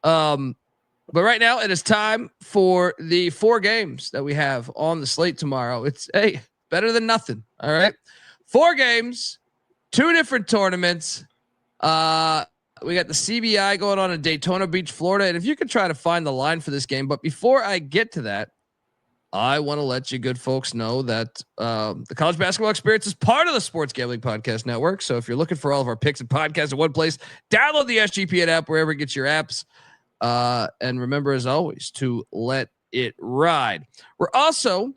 But right now it is time for the 4 games that we have on the slate tomorrow. It's better than nothing. All right. 4 games, 2 different tournaments. We got the CBI going on in Daytona Beach, Florida. And if you could try to find the line for this game, but before I get to that, I want to let you good folks know that the College Basketball Experience is part of the Sports Gambling Podcast Network. So if you're looking for all of our picks and podcasts in one place, download the SGPN app wherever you get your apps. And remember, as always, to let it ride. We're also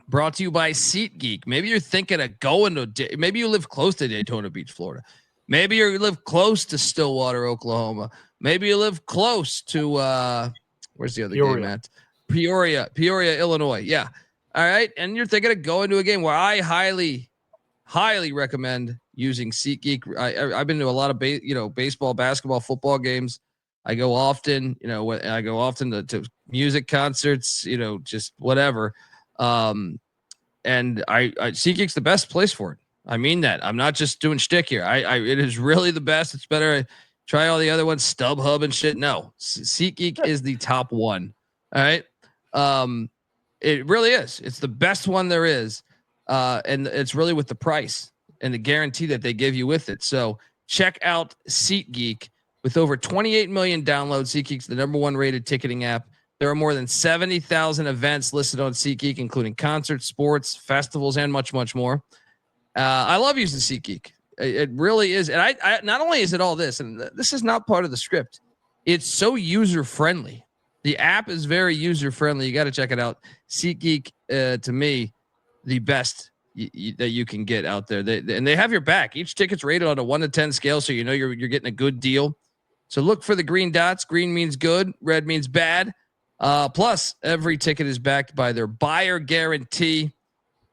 brought to you by SeatGeek. Maybe you're thinking of going to, maybe you live close to Daytona Beach, Florida. Maybe you live close to Stillwater, Oklahoma. Maybe you live close to, where's the other game at? Peoria, Illinois. Yeah. All right. And you're thinking of going to a game where I highly recommend using SeatGeek. I've been to a lot of baseball, basketball, football games. I go often, I go often to music concerts, just whatever. And SeatGeek's the best place for it. I mean that. I'm not just doing shtick here. It is really the best. It's better. Try all the other ones, StubHub and shit. No, SeatGeek is the top one. All right. It really is. It's the best one there is. And it's really with the price and the guarantee that they give you with it. So check out SeatGeek. With over 28 million downloads, SeatGeek's the #1 rated ticketing app. There are more than 70,000 events listed on SeatGeek, including concerts, sports, festivals, and much, much more. I love using SeatGeek. It really is. And I not only is it all this, and this is not part of the script, it's so user-friendly. The app is very user-friendly. You got to check it out. SeatGeek, to me, the best that you can get out there. They have your back. Each ticket's rated on a 1 to 10 scale, so you're getting a good deal. So look for the green dots. Green means good. Red means bad. Plus, every ticket is backed by their buyer guarantee.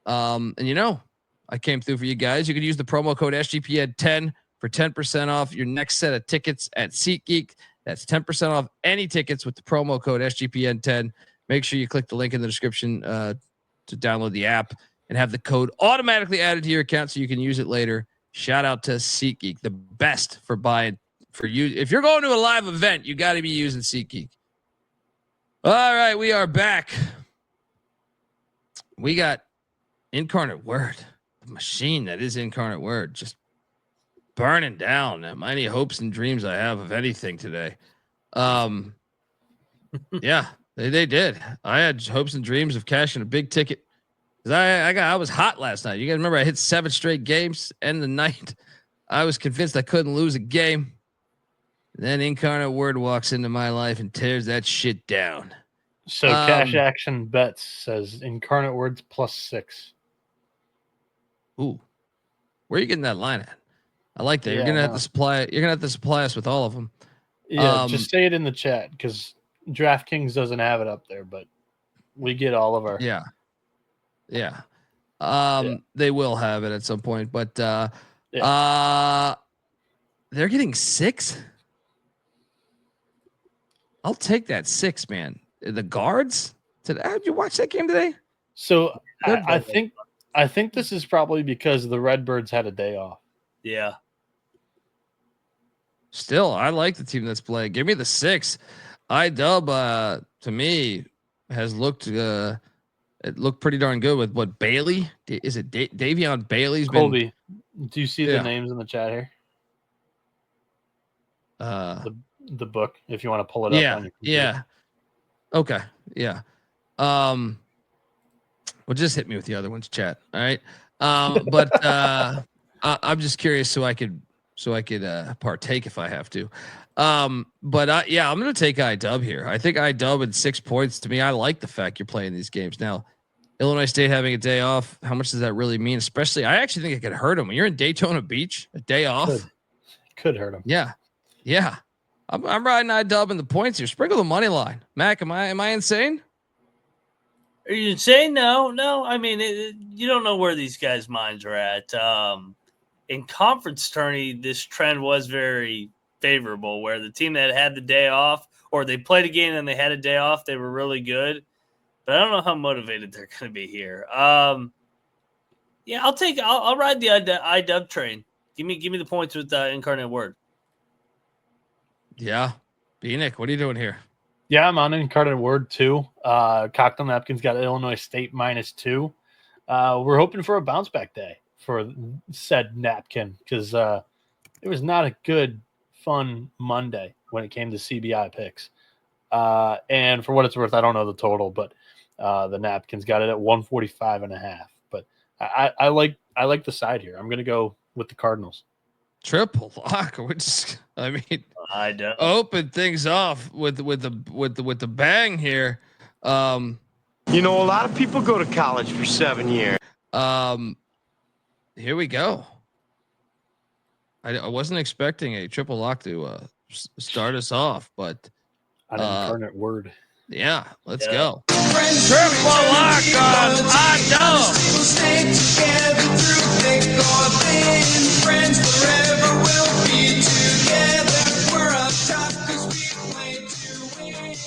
And I came through for you guys. You can use the promo code SGPN10 for 10% off your next set of tickets at SeatGeek. That's 10% off any tickets with the promo code SGPN10. Make sure you click the link in the description to download the app and have the code automatically added to your account so you can use it later. Shout out to SeatGeek, the best for buying. For you, if you're going to a live event, you got to be using SeatGeek. All right, we are back. We got Incarnate Word, the machine that is Incarnate Word, just burning down any hopes and dreams I have of anything today. Yeah, they did. I had hopes and dreams of cashing a big ticket. I was hot last night. You guys remember I hit 7 straight games end the night. I was convinced I couldn't lose a game. Then Incarnate Word walks into my life and tears that shit down. So Cash Action Bets says Incarnate Words +6. Ooh, where are you getting that line at? I like that. You're gonna have to supply. You're gonna have to supply us with all of them. Yeah, just say it in the chat because DraftKings doesn't have it up there, but we get all of our. Yeah. They will have it at some point, but they're getting 6. I'll take that 6, man. The guards. Did you watch that game today? So I think this is probably because the Redbirds had a day off. Yeah. Still, I like the team that's playing. Give me the 6. IDub to me has looked it looked pretty darn good with what Bailey is it Davion Bailey's Colby. Do you see the names in the chat here? The book, if you want to pull it up on your computer. Yeah. Okay. Yeah. Well, just hit me with the other ones, chat. All right. But I'm just curious so I could partake if I have to. But I'm going to take IDub here. I think IDub at 6 points. To me, I like the fact you're playing these games. Now, Illinois State having a day off, how much does that really mean? Especially, I actually think it could hurt them. When you're in Daytona Beach, a day off. Could hurt them. Yeah. Yeah. I'm riding IDub in the points here. Sprinkle the money line. Mac, am I insane? Are you insane? No. I mean, you don't know where these guys' minds are at. In conference tourney, this trend was very favorable, where the team that had the day off, or they played a game and they had a day off, they were really good. But I don't know how motivated they're going to be here. I'll ride the IDub train. Give me the points with Incarnate Word. Yeah. Bieniek, what are you doing here? Yeah, I'm on Incarnate Word too. Cocktail Napkins got Illinois State -2. We're hoping for a bounce back day for said napkin because it was not a good, fun Monday when it came to CBI picks. And for what it's worth, I don't know the total, but the Napkins got it at 145.5. But I like the side here. I'm going to go with the Cardinals. Triple lock. I don't open things off with the bang here. You know, a lot of people go to college for 7 years. Here we go. I wasn't expecting a triple lock to start us off, but An Incarnate Word. yeah, let's go. Triple lock on I know.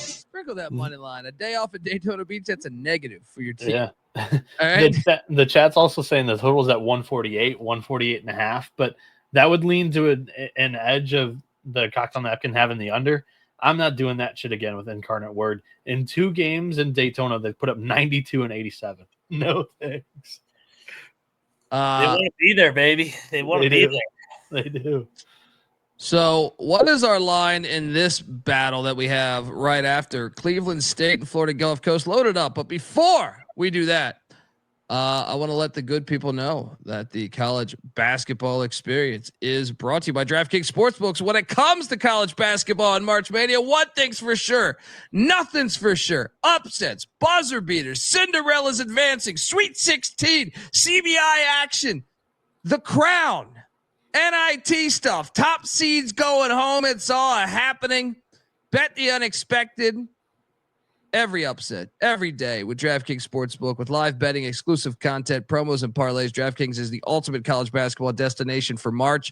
Sprinkle that money line. A day off at Daytona Beach, that's a negative for your team. Yeah. All right. The chat's also saying the total's at 148, 148.5, but that would lean to an edge of the Cocktail Napkin having the under. I'm not doing that shit again with Incarnate Word. In 2 games in Daytona, they put up 92 and 87. No thanks. they want to be there, baby. They want to be there. They do. So what is our line in this battle that we have right after Cleveland State and Florida Gulf Coast loaded up? But before we do that, I want to let the good people know that the college basketball experience is brought to you by DraftKings Sportsbooks. When it comes to college basketball and March Mania, one thing's for sure, nothing's for sure. Upsets, buzzer beaters, Cinderella's advancing, Sweet 16, CBI action, the crown, NIT stuff, top seeds going home. It's all happening. Bet the unexpected. Every upset, every day with DraftKings Sportsbook with live betting, exclusive content, promos, and parlays. DraftKings is the ultimate college basketball destination for March.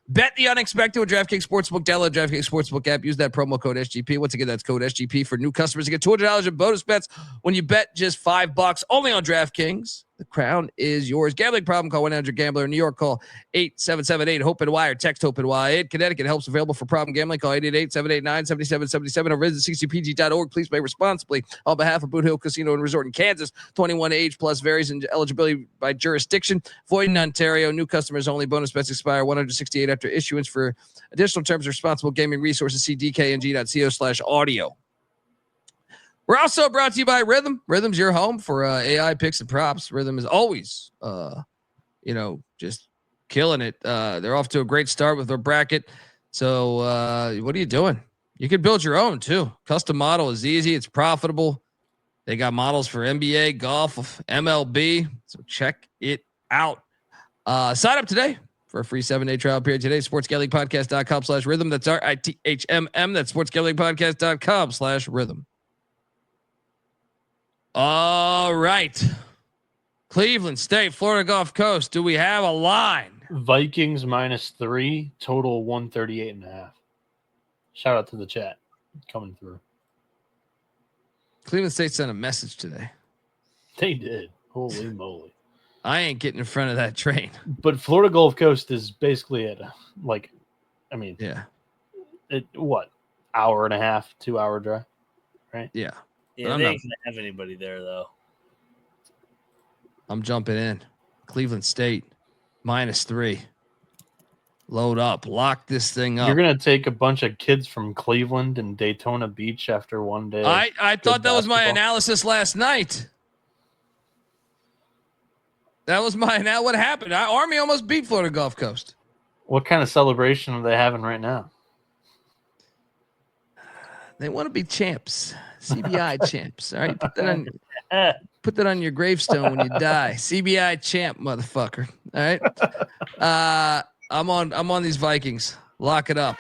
Bet the unexpected with DraftKings Sportsbook. Download DraftKings Sportsbook app. Use that promo code SGP. Once again, that's code SGP for new customers to get $200 in bonus bets when you bet just $5 only on DraftKings. The crown is yours. Gambling problem? Call 1-800-GAMBLER. In New York, call 877-8-HOPE-NY or text HOPE-NY. In Connecticut, help's available for problem gambling. Call 888-789-7777 or visit ccpg.org. Please play responsibly. On behalf of Boot Hill Casino and Resort in Kansas, 21 age plus varies in eligibility by jurisdiction. Void in Ontario. New customers only. Bonus bets expire 168 after issuance. For additional terms of responsible gaming resources, see dkng.co/audio. We're also brought to you by Rhythm. Rhythm's your home for AI picks and props. Rhythm is always, just killing it. They're off to a great start with their bracket. So what are you doing? You can build your own too. Custom model is easy. It's profitable. They got models for NBA, golf, MLB. So check it out. Sign up today for a free 7-day trial period today. sportsgamblingpodcast.com/rhythm. That's RITHMM. That's sportsgamblingpodcast.com/rhythm. All right. Cleveland State, Florida Gulf Coast. Do we have a line? Vikings -3, total 138.5. Shout out to the chat coming through. Cleveland State sent a message today. They did. Holy moly. I ain't getting in front of that train. But Florida Gulf Coast is basically at yeah. Hour and a half, 2-hour drive, right? Yeah. Yeah, they ain't gonna have anybody there though. I'm jumping in. Cleveland State -3. Load up. Lock this thing up. You're gonna take a bunch of kids from Cleveland and Daytona Beach after one day. I thought that was my analysis last night. That was what happened. Army almost beat Florida Gulf Coast. What kind of celebration are they having right now? They want to be champs. CBI champs. All right. Put that on your gravestone when you die. CBI champ, motherfucker. All right. I'm on these Vikings. Lock it up.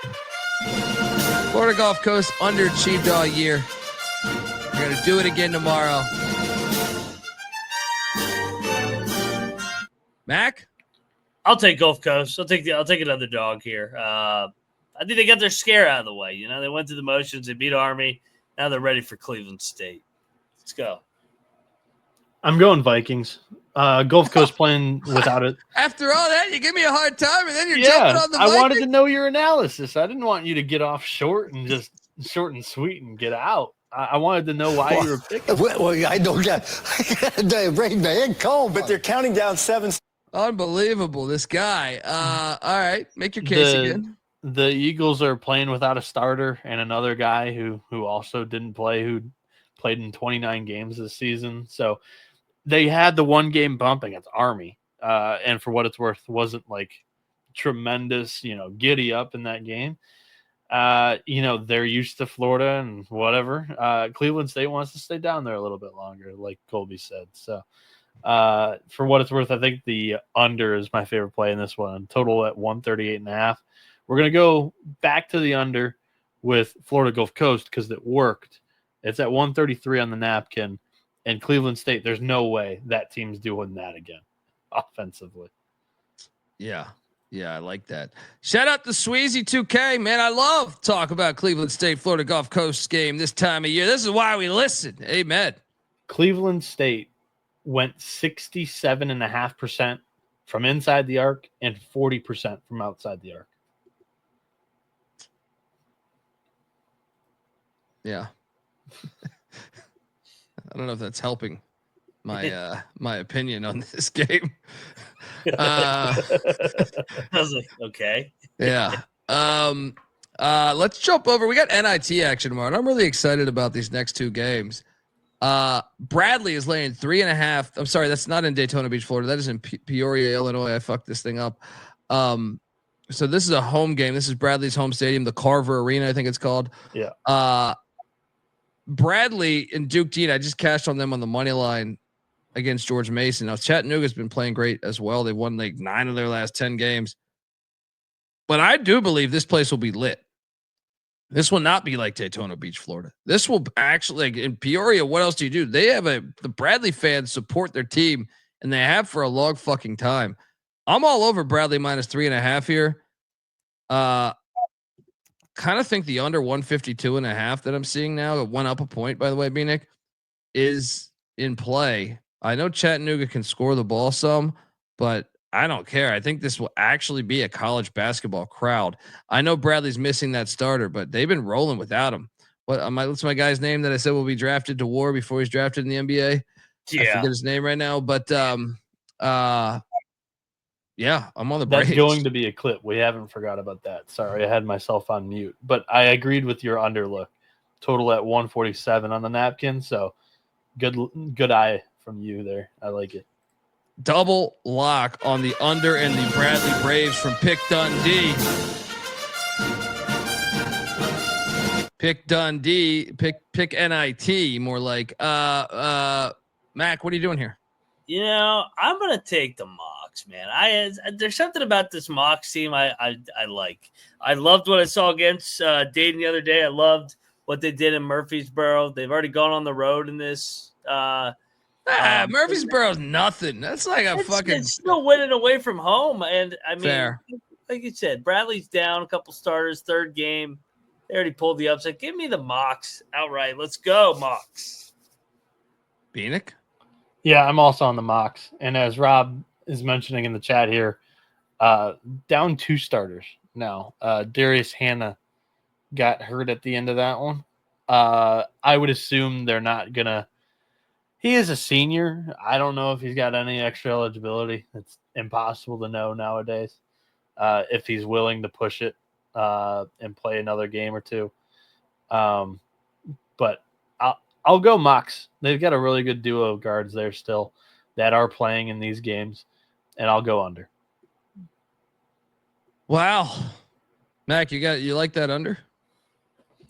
Florida Gulf Coast underachieved all year. We're gonna do it again tomorrow. Mac? I'll take Gulf Coast. I'll take another dog here. I think they got their scare out of the way. You know, they went through the motions. They beat Army. Now they're ready for Cleveland State. Let's go. I'm going Vikings. Gulf Coast playing without it. After all that, you give me a hard time, and then you're jumping on the Vikings. I wanted to know your analysis. I didn't want you to get off short and just short and sweet and get out. I wanted to know why you were picking. Well, I don't get rain man cold, but they're counting down 7. Unbelievable, this guy. All right, make your case again. The Eagles are playing without a starter and another guy who also didn't play, who played in 29 games this season. So they had the 1 game bump against Army, and for what it's worth, wasn't like tremendous, giddy up in that game. They're used to Florida and whatever. Cleveland State wants to stay down there a little bit longer, like Colby said. So for what it's worth, I think the under is my favorite play in this one. Total at 138.5. We're going to go back to the under with Florida Gulf Coast because it worked. It's at 133 on the napkin. And Cleveland State, there's no way that team's doing that again offensively. Yeah, I like that. Shout out to Sweezy 2K, man. I love talk about Cleveland State, Florida Gulf Coast game this time of year. This is why we listen. Amen. Cleveland State went 67.5% from inside the arc and 40% from outside the arc. Yeah. I don't know if that's helping my my opinion on this game. I was like, okay. Yeah. Let's jump over. We got NIT action tomorrow, and I'm really excited about these next 2 games. Bradley is laying 3.5. I'm sorry, that's not in Daytona Beach, Florida. That is in Peoria, Illinois. I fucked this thing up. So this is a home game. This is Bradley's home stadium, the Carver Arena, I think it's called. Yeah. Bradley and Duke Dean, I just cashed on them on the money line against George Mason. Now Chattanooga's been playing great as well. They won like 9 of their last 10 games. But I do believe this place will be lit. This will not be like Daytona Beach, Florida. This will actually, like in Peoria, what else do you do? They have the Bradley fans support their team, and they have for a long fucking time. I'm all over Bradley minus 3.5 here. Kind of think the under 152.5 that I'm seeing now, it went up a point, by the way, Bieniek, is in play. I know Chattanooga can score the ball some, but I don't care. I think this will actually be a college basketball crowd. I know Bradley's missing that starter, but they've been rolling without him. What's my guy's name that I said will be drafted to War before he's drafted in the NBA? Yeah. I forget his name right now, but yeah, I'm on the That's Braves. going to be a clip. We haven't forgot about that. Sorry, I had myself on mute. But I agreed with your under look. Total at 147 on the napkin. So good eye from you there. I like it. Double lock on the under and the Bradley Braves from Pick Dundee. Pick Dundee. Pick NIT. More like Mac. What are you doing here? I'm gonna take the Mocs, man. There's something about this Mocs team I like. I loved what I saw against Dayton the other day. I loved what they did in Murfreesboro. They've already gone on the road in this. Murfreesboro's nothing. That's like it's still winning away from home. And I mean, fair. Like you said, Bradley's down a couple starters, 3rd game. They already pulled the upset. Give me the Mocs outright. Let's go, Mocs. Bieniek? Yeah, I'm also on the Mocs. And as Rob is mentioning in the chat here, down 2 starters now. Darius Hannah got hurt at the end of that one. I would assume they're not going to. He is a senior. I don't know if he's got any extra eligibility. It's impossible to know nowadays if he's willing to push it and play another game or 2. But I'll go Mocs. They've got a really good duo of guards there still that are playing in these games, and I'll go under. Wow. Mac, you like that under?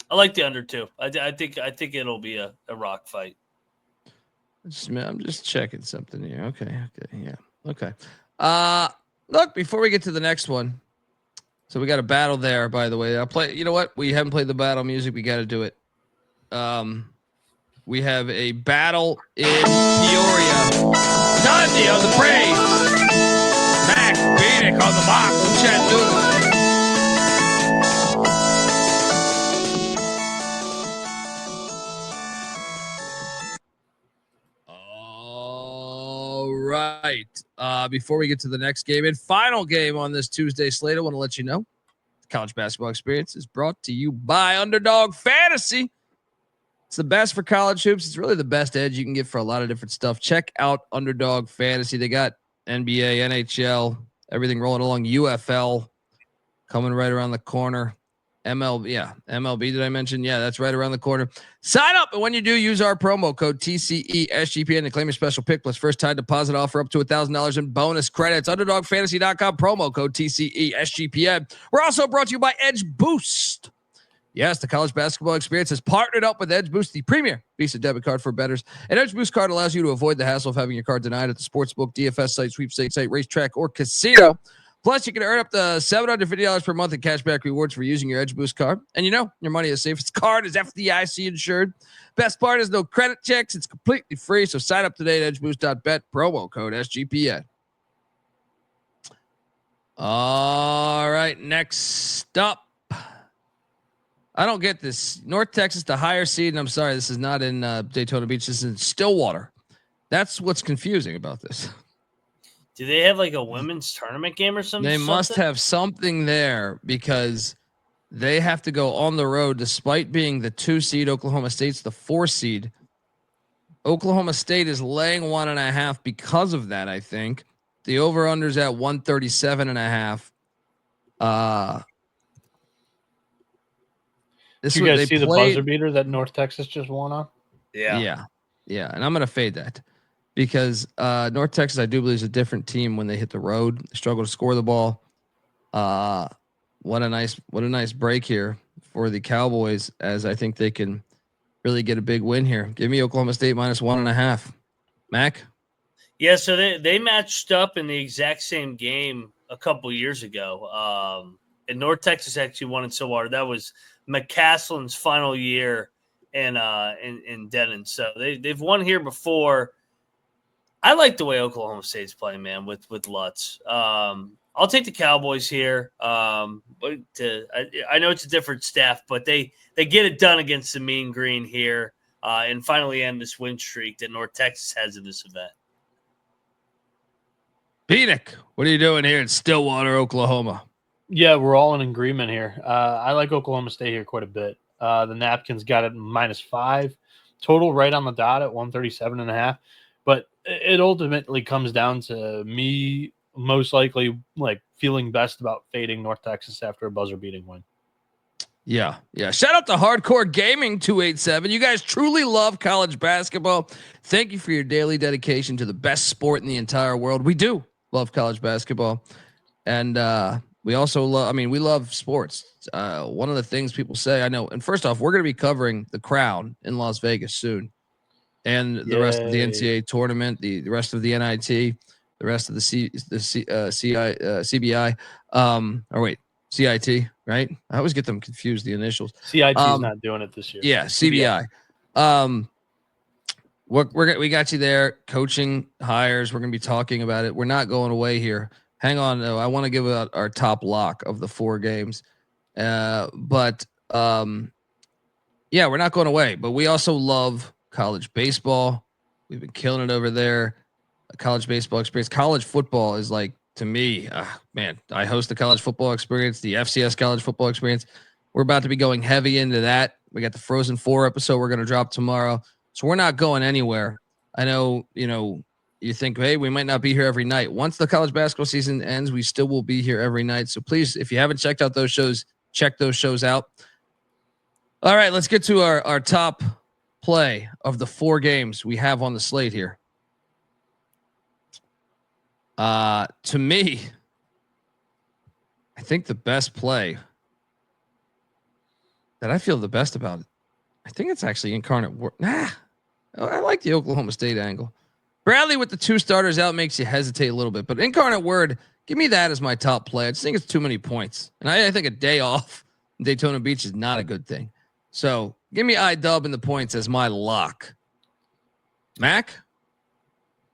I like the under too. I think it'll be a rock fight. I'm just checking something here. Okay. Yeah. Okay. Look, before we get to the next one, so we got a battle there, by the way. I'll play. You know what? We haven't played the battle music. We got to do it. We have a battle in Peoria. Dundee on the Braves. Mac Bieniek on the box from Chattanooga. All right. Before we get to the next game and final game on this Tuesday slate, I want to let you know College basketball experience is brought to you by Underdog Fantasy. It's the best for college hoops. It's really the best edge you can get for a lot of different stuff. Check out Underdog Fantasy. They got NBA, NHL, everything rolling along. UFL coming right around the corner. MLB. Did I mention? Yeah, that's right around the corner. Sign up, and when you do, use our promo code TCESGPN to claim your special pick plus first time deposit offer up to $1,000 in bonus credits. UnderdogFantasy.com promo code TCESGPN. We're also brought to you by Edge Boost. Yes, the college basketball experience has partnered up with Edge Boost, the premier Visa debit card for bettors. An Edge Boost card allows you to avoid the hassle of having your card denied at the sportsbook, DFS site, sweepstakes site, racetrack, or casino. Plus, you can earn up to $750 per month in cashback rewards for using your Edge Boost card. And you know, your money is safe. Its card is FDIC insured. Best part is no credit checks. It's completely free. So sign up today at edgeboost.bet, promo code SGPN. All right, next up. I don't get this. North Texas, the higher seed, and I'm sorry, this is not in Daytona Beach. This is in Stillwater. That's what's confusing about this. Do they have like a women's tournament game or something? They must have something there because they have to go on the road despite being the 2 seed. Oklahoma State's the 4 seed. Oklahoma State is laying 1.5 because of that, I think. The over-under's at 137.5. Did you guys see the buzzer beater that North Texas just won on? Yeah. And I'm going to fade that because North Texas, I do believe, is a different team when they hit the road. They struggle to score the ball. What a nice break here for the Cowboys, as I think they can really get a big win here. Give me Oklahoma State minus 1.5. Mac? Yeah, so they matched up in the exact same game a couple years ago. And North Texas actually won in Stillwater. That was McCaslin's final year in Denton. So they've won here before. I like the way Oklahoma State's playing, man, with Lutz. I'll take the Cowboys here. I know it's a different staff, but they get it done against the Mean Green here and finally end this win streak that North Texas has in this event. Bieniek, what are you doing here in Stillwater, Oklahoma? Yeah, we're all in agreement here. I like Oklahoma State here quite a bit. The Napkins got it -5. Total right on the dot at 137.5. But it ultimately comes down to me most likely like feeling best about fading North Texas after a buzzer beating win. Yeah. Shout out to Hardcore Gaming 287. You guys truly love college basketball. Thank you for your daily dedication to the best sport in the entire world. We do love college basketball. And we also love, we love sports. One of the things people say, I know, and first off, we're going to be covering the Crown in Las Vegas soon. And the rest of the NCAA tournament, the rest of the NIT, the rest of the CBI, CIT, right? I always get them confused, the initials. CIT is not doing it this year. Yeah, CBI. We got you there. Coaching hires. We're going to be talking about it. We're not going away here. Hang on, though. I want to give out our top lock of the 4 games. We're not going away. But we also love college baseball. We've been killing it over there. A college baseball experience. College football is like, to me, I host the college football experience, the FCS college football experience. We're about to be going heavy into that. We got the Frozen 4 episode we're going to drop tomorrow. So we're not going anywhere. I know, you think, hey, we might not be here every night. Once the college basketball season ends, we still will be here every night. So please, if you haven't checked out those shows, check those shows out. All right, let's get to our top play of the 4 games we have on the slate here. To me, I think the best play that I feel the best about it, I think it's actually Incarnate. I like the Oklahoma State angle. Bradley with the 2 starters out makes you hesitate a little bit, but Incarnate Word, give me that as my top play. I just think it's too many points, and I think a day off in Daytona Beach is not a good thing. So give me iDub and the points as my lock. Mac?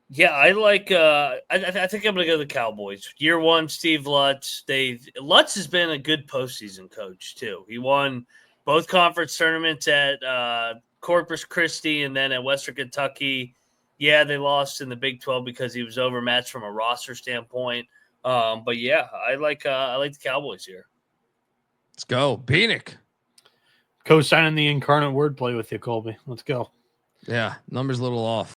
Yeah, I like. I think I'm going to go to the Cowboys. Year 1, Steve Lutz. Lutz has been a good postseason coach too. He won both conference tournaments at Corpus Christi and then at Western Kentucky. Yeah, they lost in the Big 12 because he was overmatched from a roster standpoint. But yeah, I like the Cowboys here. Let's go. Bieniek. Co-signing the incarnate wordplay with you, Colby. Let's go. Yeah, number's a little off.